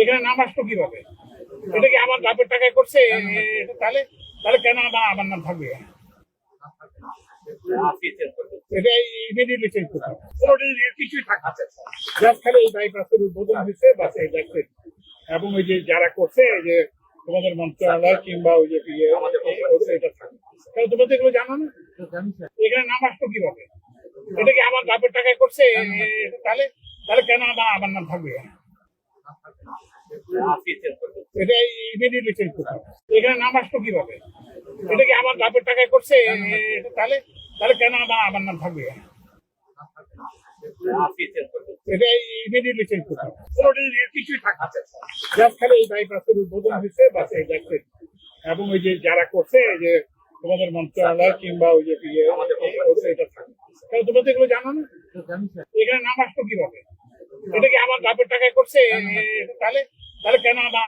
এখানে নাম আসলো কিভাবে? এটা কি আমার বাপের টাকায় করছে? তাহলে তাহলে কেন আমার নাম থাকবে? এটা ইমিডিয়েটলি চেঞ্জ করতে হবে। কোনো কিছুই থাকছে জাস্ট খালি এই বাইপাসের উদ্বোধন হয়েছে বাস এই দেখছে। এবং ওই যে যারা করছে এই যে তোমাদের মন্ত্রণালয় কিংবা ওই যে এটা থাকে, তাহলে তোমরা তো এগুলো জানো না। এখানে নাম আসলো কিভাবে? এটা কি আমার বাপের টাকায় করছে? তাহলে তাহলে কেন আমার নাম থাকবে? এটা ইমিডিয়েটলি চেঞ্জ করতে হবে। এখানে নাম আসলো কিভাবে? এটা কি আমার বাপের টাকায় করছে? তাহলে তাহলে কেন আমার নাম থাকবে? এটা ইমিডিয়েটলি চেঞ্জ করতে হবে। কোনো কিছুই থাকছে জাস্ট খালি এই বাইপাসের উদ্বোধন হয়েছে বাস এই দেখছে। এবং ওই যে যারা করছে এই যে তোমাদের মন্ত্রণালয় কিংবা ওই যে এটা থাকে, তাহলে তোমরা তো এগুলো জানো না। এখানে নাম আসলো কিভাবে? এটা কি আমার বাপের টাকায় করছে? তাহলে তাহলে কেন